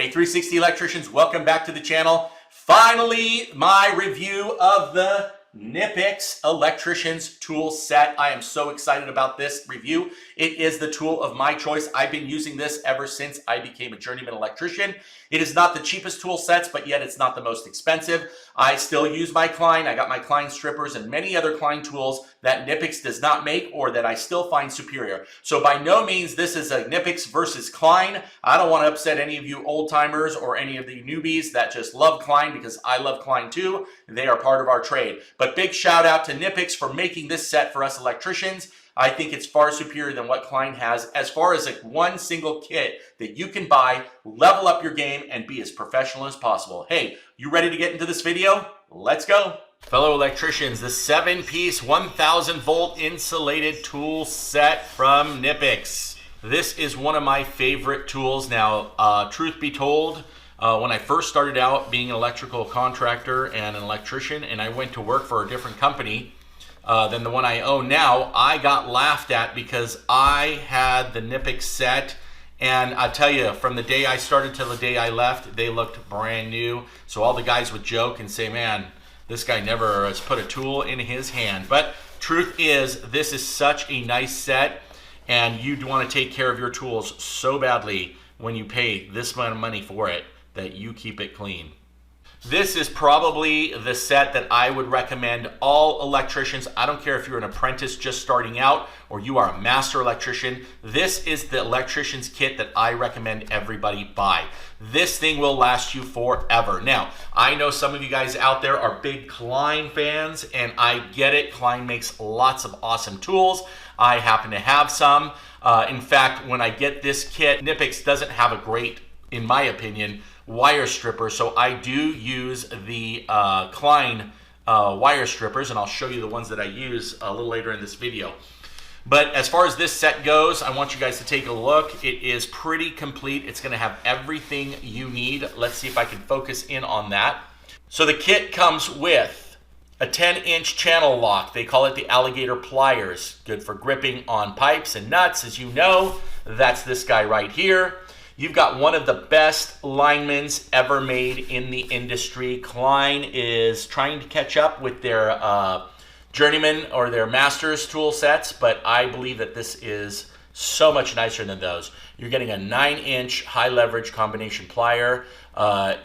Hey 360 electricians, welcome back to the channel. Finally, my review of the Knipex Electricians tool set. I am so excited about this review. It is the tool of my choice. I've been using this ever since I became a journeyman electrician. It is not the cheapest tool sets, but yet it's not the most expensive. I still use my Klein. I got my Klein strippers and many other Klein tools that Knipex does not make or that I still find superior. So by no means this is a Knipex versus Klein. I don't want to upset any of you old timers or any of the newbies that just love Klein, because I love Klein too. They are part of our trade. But big shout out to Knipex for making this set for us electricians. I think it's far superior than what Klein has as far as like one single kit that you can buy, level up your game, and be as professional as possible. Hey, you ready to get into this video? Let's go. Fellow electricians, the 7-piece 1000 volt insulated tool set from Knipex. This is one of my favorite tools. Now, truth be told, when I first started out being an electrical contractor and an electrician, and I went to work for a different company than the one I own now, I got laughed at because I had the Knipex set, and I tell you, from the day I started till the day I left, they looked brand new. So all the guys would joke and say, man, this guy never has put a tool in his hand. But truth is, this is such a nice set, and you'd want to take care of your tools so badly when you pay this amount of money for it that you keep it clean. This is probably the set that I would recommend all electricians. I don't care if you're an apprentice just starting out or you are a master electrician. This is the electrician's kit that I recommend everybody buy. This thing will last you forever. Now, I know some of you guys out there are big Klein fans, and I get it. Klein makes lots of awesome tools. I happen to have some. In fact, when I get this kit, Knipex doesn't have a great, in my opinion, wire stripper, so I do use the Klein wire strippers, and I'll show you the ones that I use a little later in this video. But as far as this set goes, I want you guys to take a look. It is pretty complete. It's going to have everything you need. Let's see if I can focus in on that. So the kit comes with a 10-inch channel lock. They call it the Alligator pliers. Good for gripping on pipes and nuts. As you know, that's this guy right here. You've got one of the best linemans ever made in the industry. Klein is trying to catch up with their journeyman or their master's tool sets, but I believe that this is so much nicer than those. You're getting a 9-inch high leverage combination plier.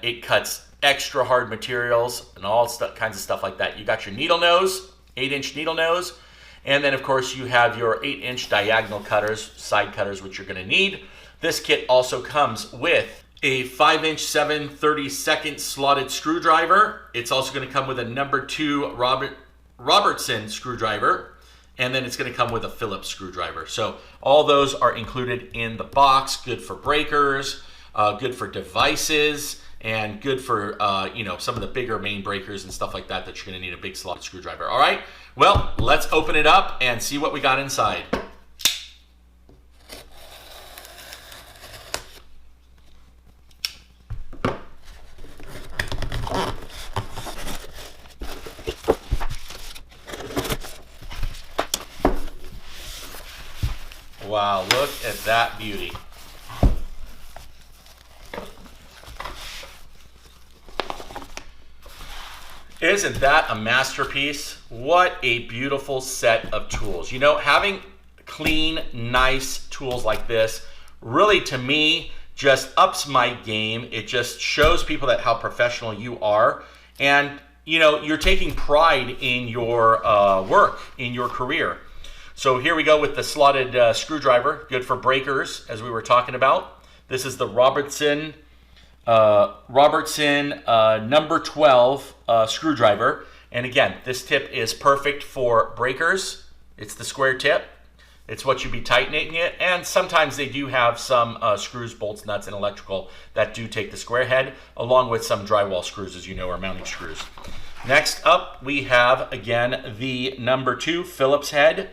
It cuts extra hard materials and all kinds of stuff like that. You got your needle nose, 8-inch needle nose, and then of course you have your 8-inch diagonal cutters, side cutters, which you're gonna need. This kit also comes with a 5-inch 7/32 slotted screwdriver. It's also going to come with a number 2 Robertson screwdriver, and then it's going to come with a Phillips screwdriver. So all those are included in the box. Good for breakers, good for devices, and good for you know, some of the bigger main breakers and stuff like that that you're going to need a big slotted screwdriver. All right, well, let's open it up and see what we got inside. Wow, look at that beauty. Isn't that a masterpiece? What a beautiful set of tools. You know, having clean, nice tools like this really, to me, just ups my game. It just shows people that how professional you are. And, you know, you're taking pride in your work, in your career. So here we go with the slotted screwdriver, good for breakers, as we were talking about. This is the Robertson number 12 screwdriver. And again, this tip is perfect for breakers. It's the square tip. It's what you'd be tightening it. And sometimes they do have some screws, bolts, nuts, and electrical that do take the square head, along with some drywall screws, as you know, or mounting screws. Next up, we have, again, the number 2 Phillips head.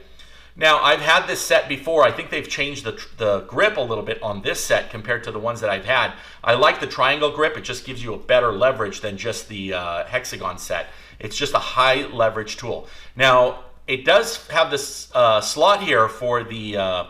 Now, I've had this set before. I think they've changed the grip a little bit on this set compared to the ones that I've had. I like the triangle grip. It just gives you a better leverage than just the hexagon set. It's just a high leverage tool. Now, it does have this slot here for the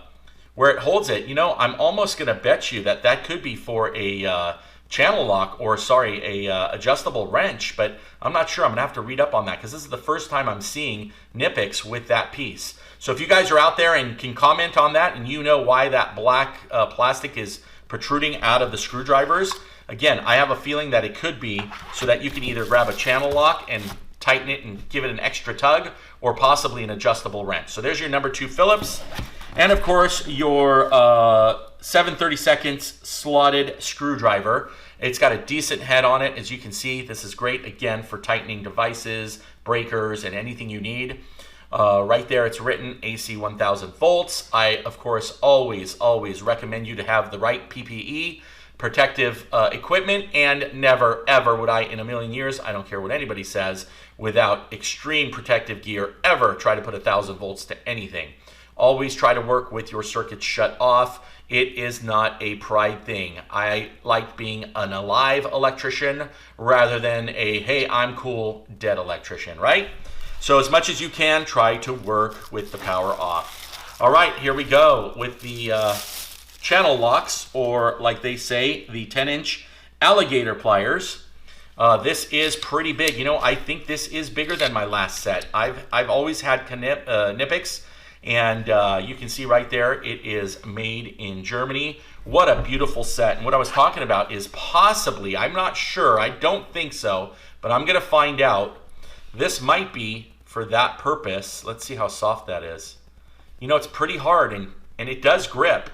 where it holds it. You know, I'm almost going to bet you that that could be for a channel lock, or sorry, a adjustable wrench, but I'm not sure. I'm gonna have to read up on that because this is the first time I'm seeing Knipex with that piece. So if you guys are out there and can comment on that, and you know why that black plastic is protruding out of the screwdrivers, again, I have a feeling that it could be so that you can either grab a channel lock and tighten it and give it an extra tug, or possibly an adjustable wrench. So there's your number 2 Phillips. And of course, your 7/32 slotted screwdriver. It's got a decent head on it. As you can see, this is great, again, for tightening devices, breakers, and anything you need. Right there, it's written AC 1000 volts. I, of course, always recommend you to have the right PPE, protective equipment, and never, ever would I, in a million years, I don't care what anybody says, without extreme protective gear, ever try to put 1000 volts to anything. Always try to work with your circuits shut off. It is not a pride thing. I like being an alive electrician rather than a, hey, I'm cool, dead electrician, right? So as much as you can, try to work with the power off. All right, here we go with the channel locks, or like they say, the 10-inch Alligator pliers. This is pretty big. You know, I think this is bigger than my last set. I've always had Knipex, and you can see right there, it is made in Germany. What a beautiful set. And what I was talking about is possibly, I'm not sure, I don't think so, but I'm gonna find out. This might be for that purpose. Let's see how soft that is. You know, it's pretty hard, and it does grip.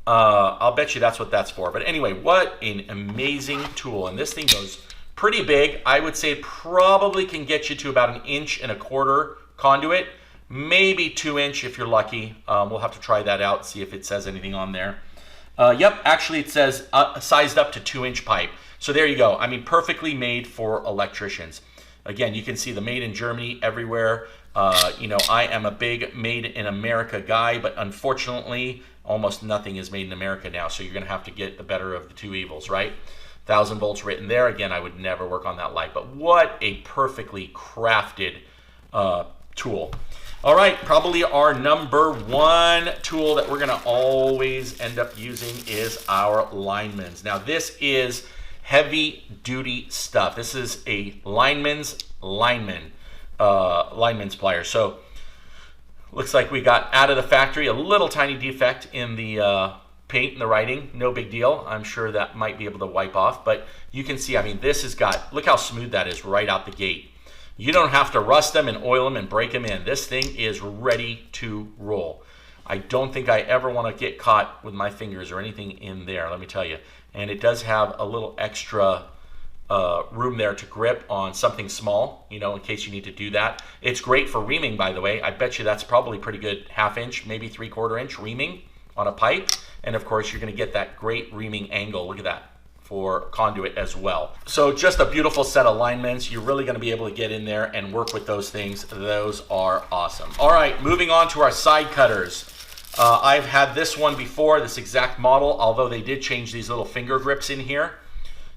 I'll bet you that's what that's for. But anyway, what an amazing tool. And this thing goes pretty big. I would say probably can get you to about 1.25 inch conduit, maybe 2 inch if you're lucky. We'll have to try that out, see if it says anything on there. Yep, actually it says sized up to 2-inch pipe. So there you go. I mean, perfectly made for electricians. Again, you can see the made in Germany everywhere. You know, I am a big made in America guy, but unfortunately, almost nothing is made in America now. So you're gonna have to get the better of the two evils, right? 1000 volts written there. Again, I would never work on that light, but what a perfectly crafted tool. All right, probably our number 1 tool that we're gonna always end up using is our Lineman's. Now this is heavy duty stuff. This is a lineman's plier. So looks like we got out of the factory a little tiny defect in the paint and the writing. No big deal. I'm sure that might be able to wipe off, but you can see, I mean, this has got, look how smooth that is right out the gate. You don't have to rust them and oil them and break them in. This thing is ready to roll. I don't think I ever want to get caught with my fingers or anything in there, let me tell you. And it does have a little extra room there to grip on something small, you know, in case you need to do that. It's great for reaming, by the way. I bet you that's probably pretty good 1/2 inch, maybe 3/4 inch reaming on a pipe. And of course, you're going to get that great reaming angle. Look at that, for conduit as well. So just a beautiful set of Linemen's. You're really going to be able to get in there and work with those things. Those are awesome. All right, moving on to our side cutters. I've had this one before, this exact model, although they did change these little finger grips in here.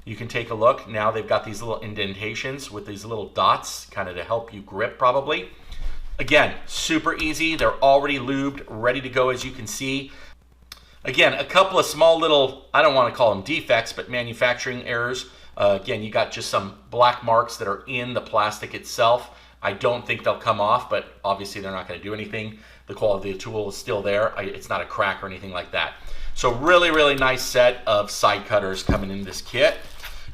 You can take a look. Now they've got these little indentations with these little dots, kind of to help you grip probably. Again, super easy. They're already lubed, ready to go, as you can see. Again, a couple of small little, I don't want to call them defects, but manufacturing errors. Again, you got just some black marks that are in the plastic itself. I don't think they'll come off, but obviously they're not going to do anything. The quality of the tool is still there. It's not a crack or anything like that. So really, really nice set of side cutters coming in this kit.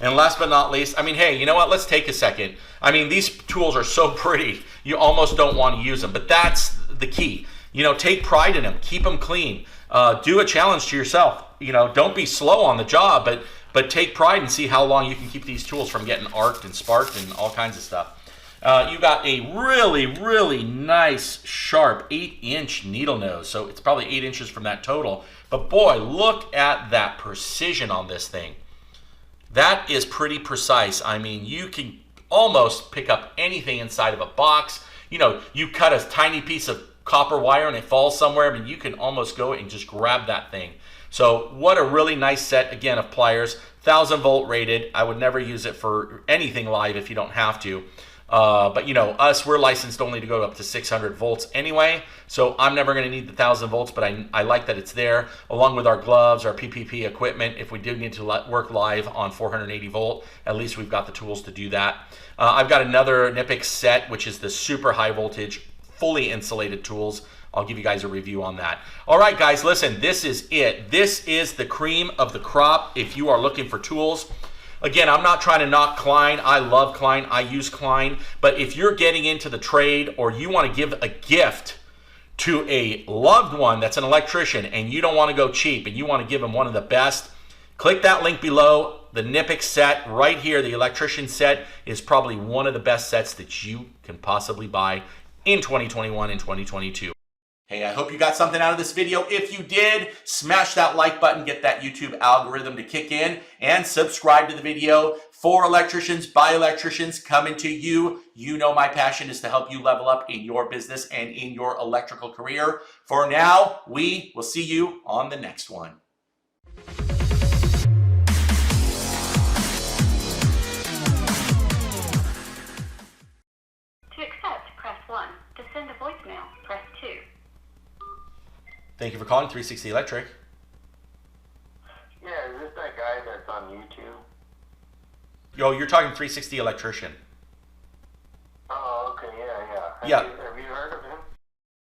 And last but not least, I mean, hey, you know what? Let's take a second. I mean, these tools are so pretty, you almost don't want to use them, but that's the key. You know, take pride in them, keep them clean. Do a challenge to yourself. You know, don't be slow on the job, but take pride and see how long you can keep these tools from getting arced and sparked and all kinds of stuff. You got a really, really nice, sharp 8-inch needle nose. So it's probably 8 inches from that total. But boy, look at that precision on this thing. That is pretty precise. I mean, you can almost pick up anything inside of a box. You know, you cut a tiny piece of copper wire and it falls somewhere. I mean, you can almost go and just grab that thing. So what a really nice set, again, of pliers. 1000 volt rated. I would never use it for anything live if you don't have to. But you know, us, we're licensed only to go up to 600 volts anyway, so I'm never going to need the 1000 volts, but I like that it's there, along with our gloves, our PPP equipment. If we do need to work live on 480 volt, at least we've got the tools to do that. I've got another Knipex set, which is the super high voltage, fully insulated tools. I'll give you guys a review on that. All right, guys, listen, this is it. This is the cream of the crop if you are looking for tools. Again, I'm not trying to knock Klein. I love Klein. I use Klein. But if you're getting into the trade or you want to give a gift to a loved one that's an electrician and you don't want to go cheap and you want to give them one of the best, click that link below. The Knipex set right here, the electrician set, is probably one of the best sets that you can possibly buy in 2021 and 2022. Hey, I hope you got something out of this video. If you did, smash that like button, get that YouTube algorithm to kick in, and subscribe to the video. For electricians, by electricians, coming to you. You know my passion is to help you level up in your business and in your electrical career. For now, we will see you on the next one. To accept, press 1. To send a voicemail, press 2. Thank you for calling 360 Electric. Yeah, is this that guy that's on YouTube? Yo, you're talking 360 Electrician. Oh, okay, yeah. Yeah.